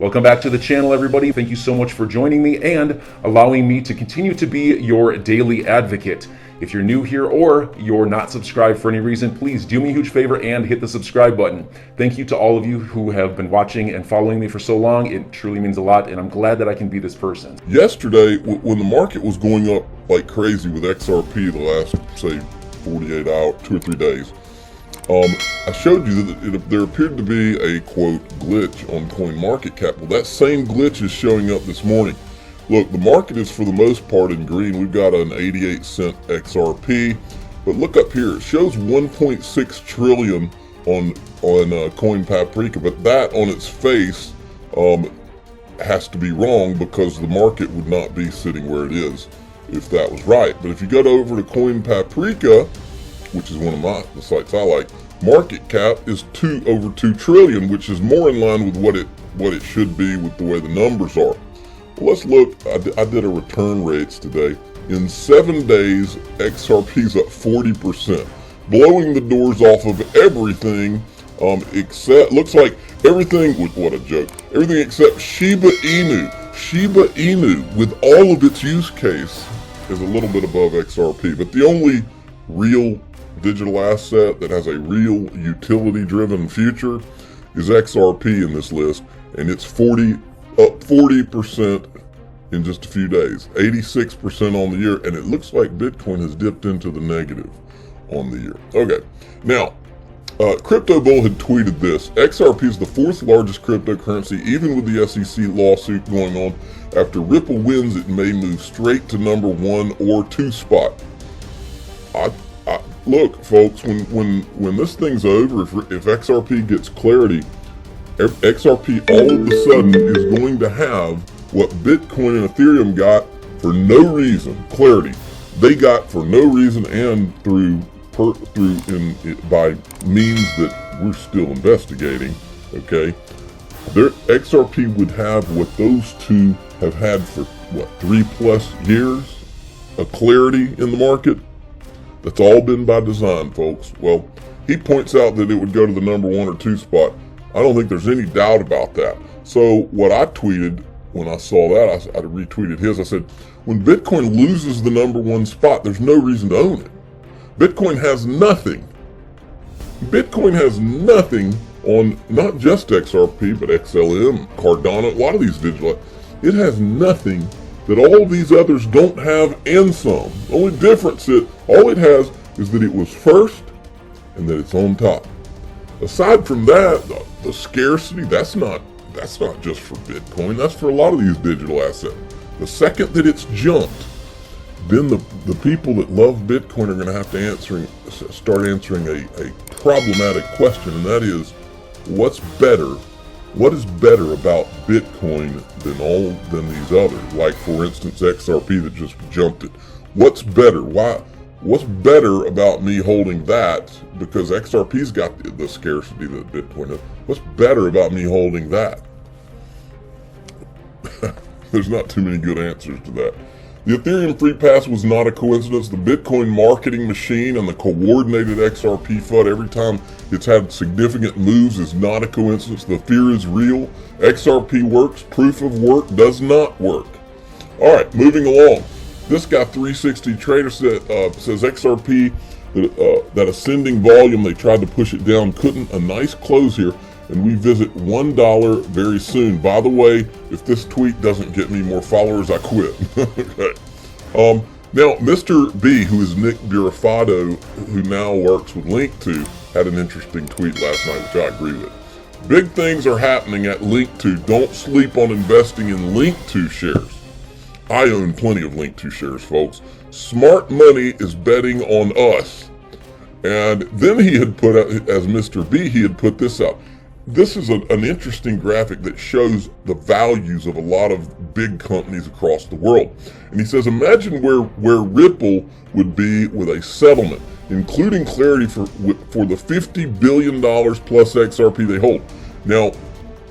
Welcome back to the channel, everybody. Thank you so much for joining me and allowing me to continue to be your daily advocate. If you're new here or you're not subscribed for any reason, please do me a huge favor and hit the subscribe button. Thank you to all of you who have been watching and following me for so long. It truly means a lot, and I'm glad that I can be this person. Yesterday, when the market was going up like crazy with XRP the last, say, 48 hours, 2 or 3 days, I showed you that there appeared to be a, quote, glitch on CoinMarketCap. Well, that same glitch is showing up this morning. Look, the market is for the most part in green. We've got an 88-cent XRP, but look up here. It shows 1.6 trillion on CoinPaprika, but that on its face has to be wrong because the market would not be sitting where it is if that was right. But if you go over to CoinPaprika, which is one of the sites I like, market cap is over 2 trillion, which is more in line with what it should be with the way the numbers are. Well, let's look. I did a return rates today. In 7 days, XRP's up 40%, blowing the doors off of everything except, looks like everything, what a joke, everything except Shiba Inu. Shiba Inu, with all of its use case, is a little bit above XRP, but the only real digital asset that has a real utility-driven future is XRP in this list, and it's up 40% in just a few days, 86% on the year, and it looks like Bitcoin has dipped into the negative on the year. Okay, now, Crypto Bull had tweeted this: XRP is the 4th largest cryptocurrency, even with the SEC lawsuit going on. After Ripple wins, it may move straight to number 1 or 2 spot. Look, folks, when this thing's over, if XRP gets clarity, XRP all of a sudden is going to have what Bitcoin and Ethereum got for no reason. Clarity, they got for no reason, and by means that we're still investigating. Okay, XRP would have what those two have had for 3+ years, a clarity in the market. That's all been by design, folks. Well, he points out that it would go to the number 1 or 2 spot. I don't think there's any doubt about that. So what I tweeted when I saw that, I retweeted his. I said, when Bitcoin loses the number 1 spot, there's no reason to own it. Bitcoin has nothing. Bitcoin has nothing on not just XRP, but XLM, Cardano, a lot of these digital. It has nothing that all these others don't have, and some. The only difference all it has is that it was first and that it's on top. Aside from that, the scarcity, that's not just for Bitcoin, that's for a lot of these digital assets. The second that it's jumped, then the people that love Bitcoin are going to have to start answering a problematic question, and that is, what is better about Bitcoin than these others? Like, for instance, XRP that just jumped it. What's better? What's better about me holding that? Because XRP's got the scarcity that Bitcoin has. What's better about me holding that? There's not too many good answers to that. The Ethereum free pass was not a coincidence. The Bitcoin marketing machine and the coordinated XRP FUD every time it's had significant moves is not a coincidence. The fear is real. XRP works. Proof of work does not work. All right, moving along. This guy 360 Trader says XRP, that ascending volume, they tried to push it down, couldn't. A nice close here, and we visit $1 very soon. By the way, if this tweet doesn't get me more followers, I quit. Okay. Now, Mr. B, who is Nick Burafado, who now works with Link2, had an interesting tweet last night, which I agree with. Big things are happening at Link2. Don't sleep on investing in Link2 shares. I own plenty of Link2 shares, folks. Smart money is betting on us. And then he had put out, as Mr. B, he had put this out. This is an interesting graphic that shows the values of a lot of big companies across the world. And he says, imagine where Ripple would be with a settlement, including clarity for the $50 billion plus XRP they hold. Now,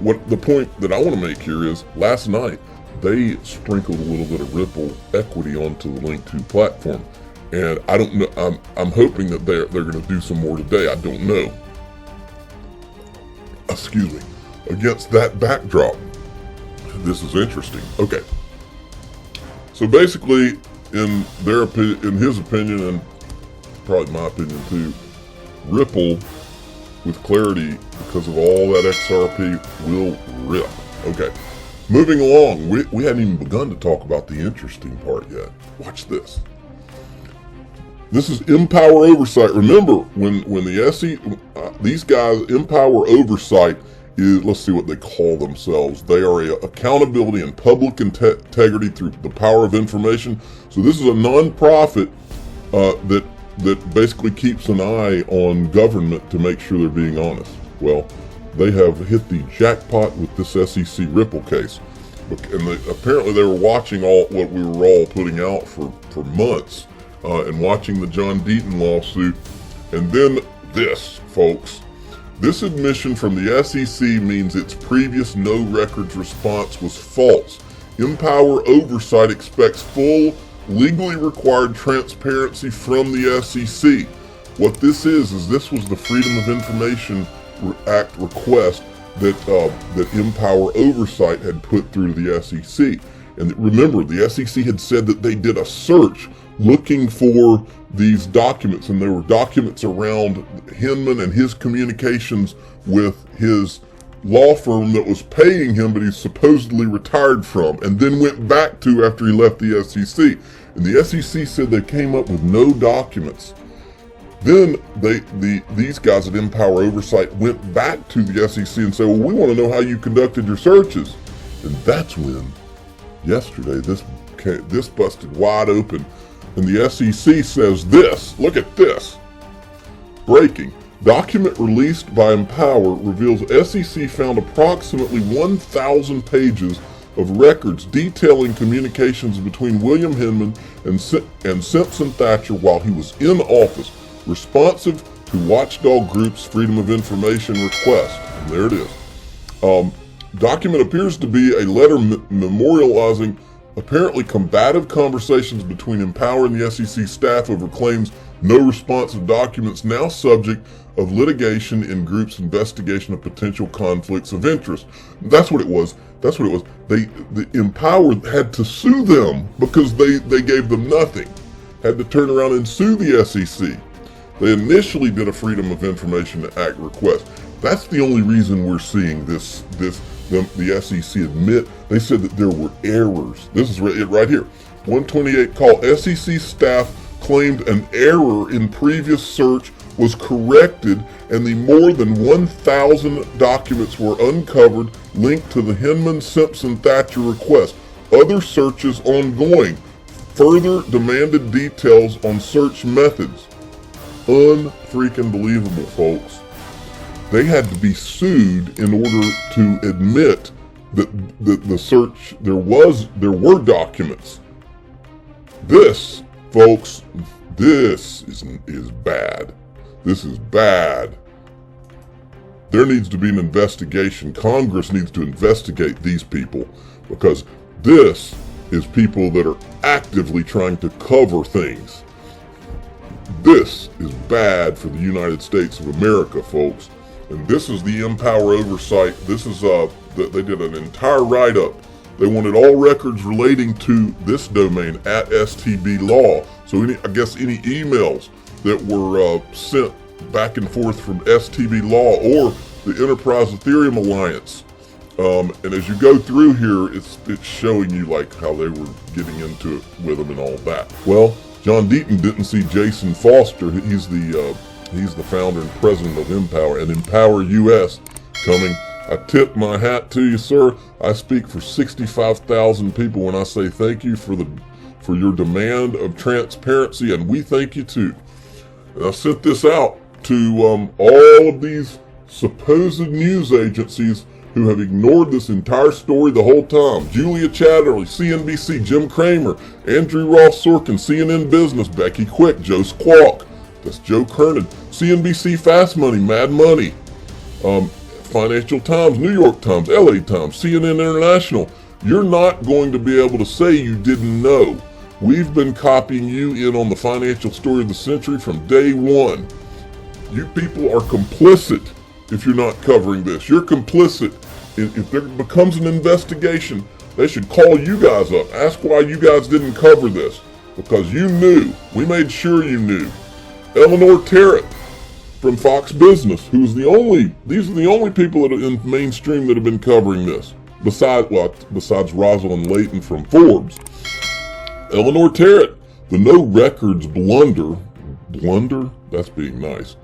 what the point that I want to make here is, last night, they sprinkled a little bit of Ripple equity onto the Link2 platform. And I don't know, I'm hoping that they're going to do some more today. I don't know. Excuse me. Against that backdrop, this is interesting. Okay. So basically, in his opinion, and probably my opinion too, Ripple, with clarity, because of all that XRP, will rip. Okay. Moving along, we hadn't even begun to talk about the interesting part yet. Watch this. This is Empower Oversight. Remember, when the SEC, these guys, Empower Oversight is, let's see what they call themselves. They are accountability and public integrity through the power of information. So this is a non-profit that basically keeps an eye on government to make sure they're being honest. Well, they have hit the jackpot with this SEC Ripple case. And apparently they were watching what we were all putting out for months, and watching the John Deaton lawsuit. And then this, folks. This admission from the SEC means its previous no records response was false. Empower Oversight expects full, legally required transparency from the SEC. What this is this was the Freedom of Information Act request that Empower Oversight had put through the SEC. And remember, the SEC had said that they did a search looking for these documents, and there were documents around Hinman and his communications with his law firm that was paying him, but he's supposedly retired from, and then went back to after he left the SEC. And the SEC said they came up with no documents. Then these guys at Empower Oversight went back to the SEC and said, well, we want to know how you conducted your searches. And that's when, yesterday, this busted wide open. And the SEC says this, look at this. Breaking. Document released by Empower reveals SEC found approximately 1,000 pages of records detailing communications between William Hinman and Simpson Thatcher while he was in office, responsive to watchdog group's Freedom of Information request. And there it is. Document appears to be a letter memorializing apparently combative conversations between Empower and the SEC staff over claims no responsive documents now subject of litigation in group's investigation of potential conflicts of interest. That's what it was. That's what it was. The Empower had to sue them because they gave them nothing. Had to turn around and sue the SEC. They initially did a Freedom of Information Act request. That's the only reason we're seeing the SEC admit. They said that there were errors. This is it right here. 128 call. SEC staff claimed an error in previous search was corrected and the more than 1,000 documents were uncovered linked to the Hinman-Simpson Thatcher request. Other searches ongoing. Further demanded details on search methods. Unfreaking believable, folks. They had to be sued in order to admit that the search, there were documents. This, folks, this is bad. This is bad. There needs to be an investigation. Congress needs to investigate these people because this is people that are actively trying to cover things. This is bad for the United States of America, folks. And this is the Empower Oversight. This is they did an entire write-up. They wanted all records relating to this domain at STB Law. So I guess any emails that were sent back and forth from STB Law or the Enterprise Ethereum Alliance. And as you go through here, it's showing you like how they were getting into it with them and all that. Well, John Deaton didn't see Jason Foster. He's the founder and president of Empower and Empower US coming. I tip my hat to you, sir. I speak for 65,000 people when I say thank you for your demand of transparency, and we thank you too. And I sent this out to all of these supposed news agencies who have ignored this entire story the whole time. Julia Chatterley, CNBC, Jim Cramer, Andrew Ross Sorkin, CNN Business, Becky Quick, Joe Squawk, that's Joe Kernan, CNBC Fast Money, Mad Money, Financial Times, New York Times, LA Times, CNN International. You're not going to be able to say you didn't know. We've been copying you in on the financial story of the century from day one. You people are complicit if you're not covering this. You're complicit if there becomes an investigation, they should call you guys up. Ask why you guys didn't cover this. Because you knew. We made sure you knew. Eleanor Terrett from Fox Business, these are the only people that are in mainstream that have been covering this. Besides Rosalind Layton from Forbes. Eleanor Terrett, the no records blunder, that's being nice,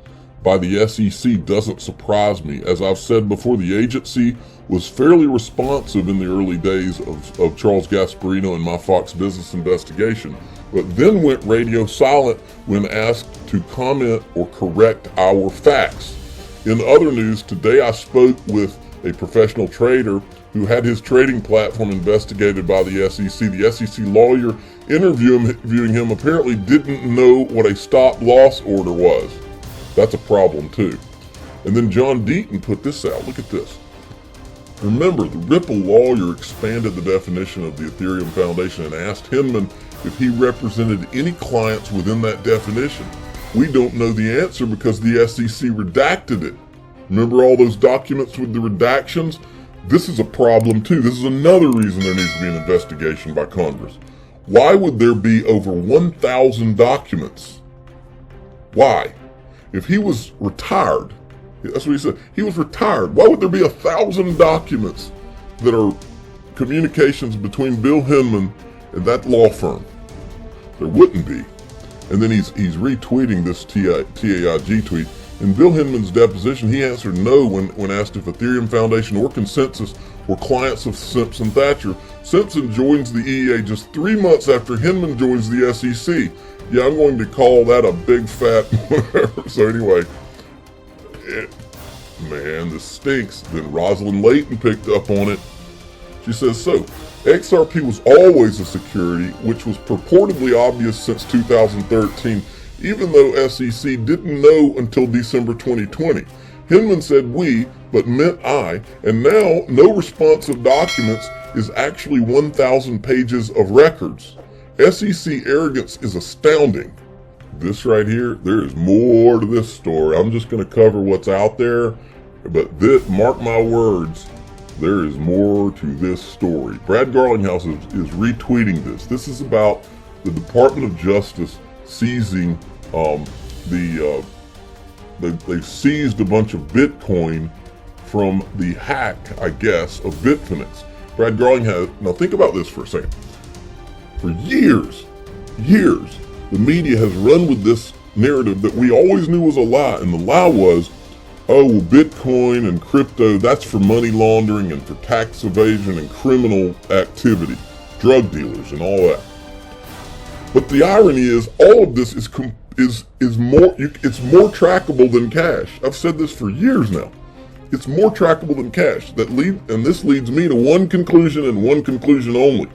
by the SEC doesn't surprise me. As I've said before, the agency was fairly responsive in the early days of Charles Gasparino and my Fox Business investigation, but then went radio silent when asked to comment or correct our facts. In other news, today I spoke with a professional trader who had his trading platform investigated by the SEC. The SEC lawyer interviewing him apparently didn't know what a stop-loss order was. That's a problem too. And then John Deaton put this out. Look at this. Remember, the Ripple lawyer expanded the definition of the Ethereum Foundation and asked Hinman if he represented any clients within that definition. We don't know the answer because the SEC redacted it. Remember all those documents with the redactions? This is a problem too. This is another reason there needs to be an investigation by Congress. Why would there be over 1,000 documents? Why? If he was retired, that's what he said, he was retired. Why would there be 1,000 documents that are communications between Bill Hinman and that law firm? There wouldn't be. And then he's retweeting this TAIG tweet. In Bill Hinman's deposition, he answered no when asked if Ethereum Foundation or Consensus were clients of Simpson Thacher. Simpson joins the EEA just 3 months after Hinman joins the SEC. Yeah, I'm going to call that a big fat whatever. So anyway, man, this stinks. Then Rosalind Layton picked up on it. She says, so, XRP was always a security, which was purportedly obvious since 2013, even though SEC didn't know until December 2020. Hinman said we, but meant I, and now no responsive documents is actually 1,000 pages of records. SEC arrogance is astounding. This right here, there is more to this story. I'm just going to cover what's out there, but mark my words, there is more to this story. Brad Garlinghouse is retweeting this. This is about the Department of Justice seizing they seized a bunch of Bitcoin from the hack, I guess, of Bitfinex. Brad Garlinghouse, now think about this for a second. For years, the media has run with this narrative that we always knew was a lie, and the lie was, oh, well, Bitcoin and crypto, that's for money laundering and for tax evasion and criminal activity, drug dealers and all that. But the irony is, all of this is more trackable than cash. I've said this for years now. It's more trackable than cash. And this leads me to one conclusion and one conclusion only.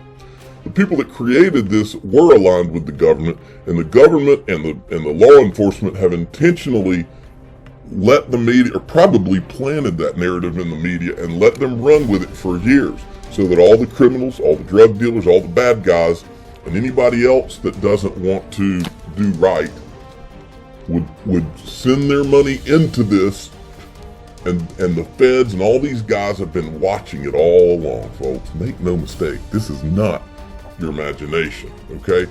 The people that created this were aligned with the government, and the government and the law enforcement have intentionally let the media, or probably planted that narrative in the media and let them run with it for years, so that all the criminals, all the drug dealers, all the bad guys, and anybody else that doesn't want to do right would send their money into this, and the feds and all these guys have been watching it all along, folks. Make no mistake, this is not your imagination, okay?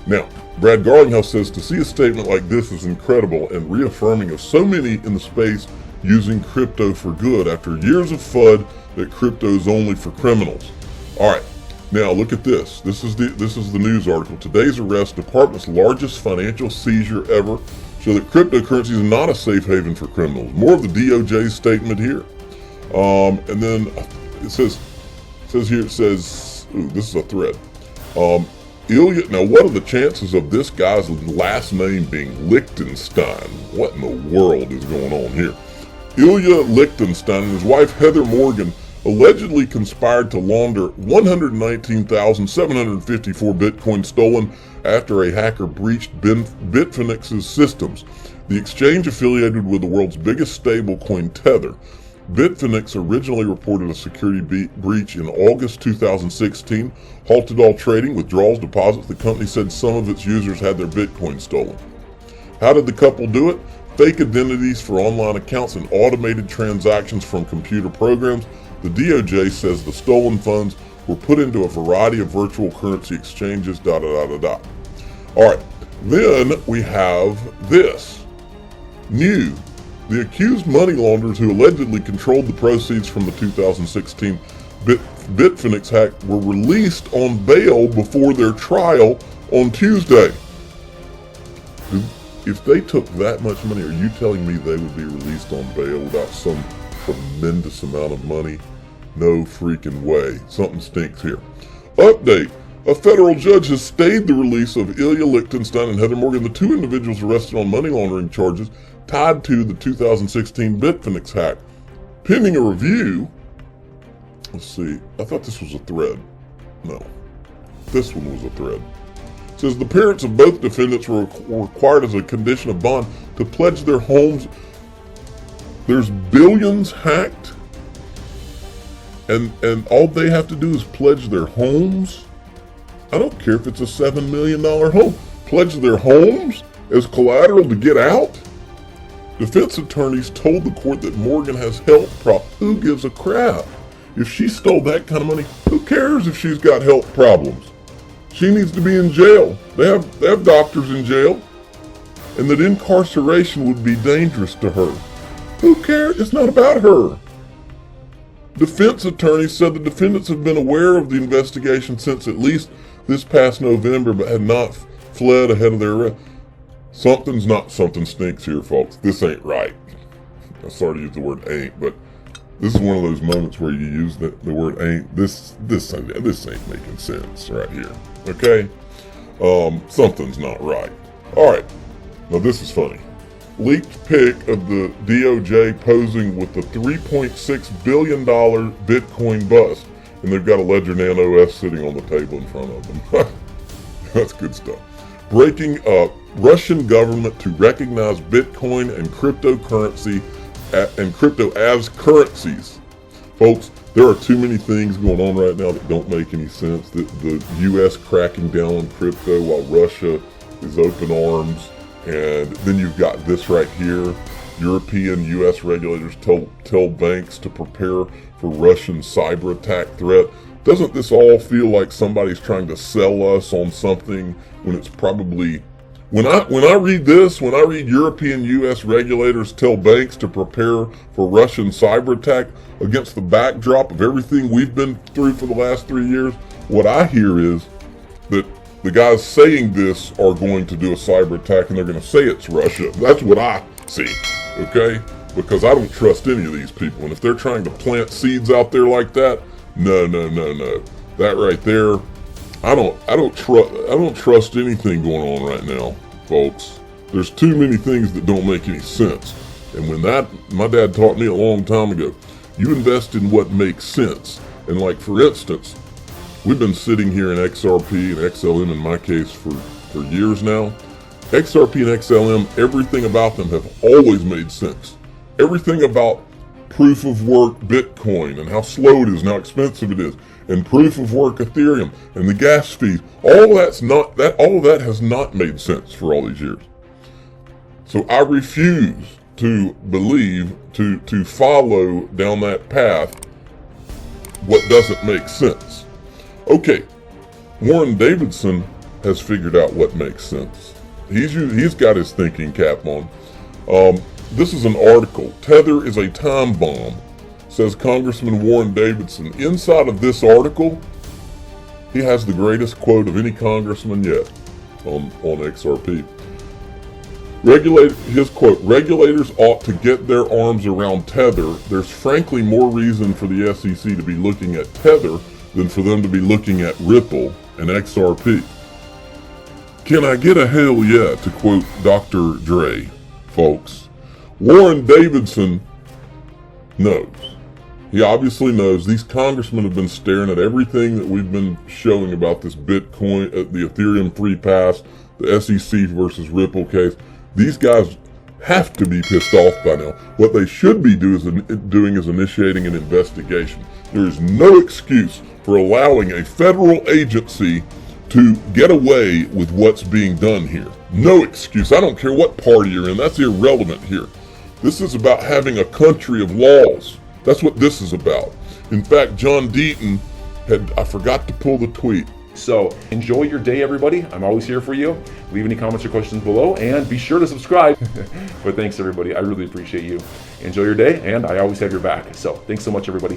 Now, Brad Garlinghouse says to see a statement like this is incredible and reaffirming of so many in the space using crypto for good after years of FUD that crypto is only for criminals. All right, now look at this. This is the news article. Today's arrest, department's largest financial seizure ever, show that cryptocurrency is not a safe haven for criminals. More of the DOJ's statement here. And then it says ooh, this is a thread. Ilya, now what are the chances of this guy's last name being Lichtenstein? What in the world is going on here? Ilya Lichtenstein and his wife Heather Morgan allegedly conspired to launder 119,754 Bitcoin stolen after a hacker breached Bitfinex's systems. The exchange affiliated with the world's biggest stablecoin Tether. Bitfinex originally reported a security breach in August 2016, halted all trading, withdrawals, deposits. The company said some of its users had their Bitcoin stolen. How did the couple do it? Fake identities for online accounts and automated transactions from computer programs. The DOJ says the stolen funds were put into a variety of virtual currency exchanges, All right, then we have this. New. The accused money launderers who allegedly controlled the proceeds from the 2016 Bitfinex hack were released on bail before their trial on Tuesday. If they took that much money, are you telling me they would be released on bail without some tremendous amount of money? No freaking way. Something stinks here. Update. A federal judge has stayed the release of Ilya Lichtenstein and Heather Morgan, the two individuals arrested on money laundering charges tied to the 2016 Bitfinex hack. Pending a review. Let's see. I thought this was a thread. No. This one was a thread. It says the parents of both defendants were required as a condition of bond to pledge their homes. There's billions hacked, and all they have to do is pledge their homes. I don't care if it's a $7 million home. Pledge their homes as collateral to get out? Defense attorneys told the court that Morgan has health problems. Who gives a crap? If she stole that kind of money, who cares if she's got health problems? She needs to be in jail. They have doctors in jail. And that incarceration would be dangerous to her. Who cares? It's not about her. Defense attorneys said the defendants have been aware of the investigation since at least this past November, but had not fled ahead of their arrest. Something stinks here, folks. This ain't right. I'm sorry to use the word ain't, but this is one of those moments where you use the word ain't. This ain't making sense right here. Okay? Something's not right. All right. Now this is funny. Leaked pic of the DOJ posing with the $3.6 billion Bitcoin bust. And they've got a Ledger Nano S sitting on the table in front of them. That's good stuff. Breaking up Russian government to recognize Bitcoin and cryptocurrency and crypto as currencies. Folks, there are too many things going on right now that don't make any sense. The U.S. cracking down on crypto while Russia is open arms. And then you've got this right here. European U.S. regulators tell banks to prepare for Russian cyber attack threat. Doesn't this all feel like somebody's trying to sell us on something when it's probably... When I read this, when I read European U.S. regulators tell banks to prepare for Russian cyber attack against the backdrop of everything we've been through for the last 3 years, what I hear is that the guys saying this are going to do a cyber attack and they're going to say it's Russia. That's what I see, okay? Because I don't trust any of these people. And if they're trying to plant seeds out there like that, no. That right there, I don't trust anything going on right now, folks. There's too many things that don't make any sense. And my dad taught me a long time ago, you invest in what makes sense. And like, for instance, we've been sitting here in XRP and XLM, in my case, for years now. XRP and XLM, everything about them have always made sense. Everything about proof of work Bitcoin and how slow it is and how expensive it is, and proof of work Ethereum and the gas fees, all of that has not made sense for all these years. So I refuse to believe, to follow down that path what doesn't make sense. Okay, Warren Davidson has figured out what makes sense. He's got his thinking cap on. This is an article. Tether is a time bomb, says Congressman Warren Davidson. Inside of this article, he has the greatest quote of any congressman yet on XRP. His quote, regulators ought to get their arms around Tether. There's frankly more reason for the SEC to be looking at Tether than for them to be looking at Ripple and XRP. Can I get a hell yeah, to quote Dr. Dre, folks? Warren Davidson knows. He obviously knows. These congressmen have been staring at everything that we've been showing about this Bitcoin, the Ethereum free pass, the SEC versus Ripple case. These guys have to be pissed off by now. What they should be doing is initiating an investigation. There is no excuse for allowing a federal agency to get away with what's being done here. No excuse. I don't care what party you're in. That's irrelevant here. This is about having a country of laws. That's what this is about. In fact, John Deaton I forgot to pull the tweet. So enjoy your day, everybody. I'm always here for you. Leave any comments or questions below, and be sure to subscribe. But thanks, everybody. I really appreciate you. Enjoy your day, and I always have your back. So thanks so much, everybody.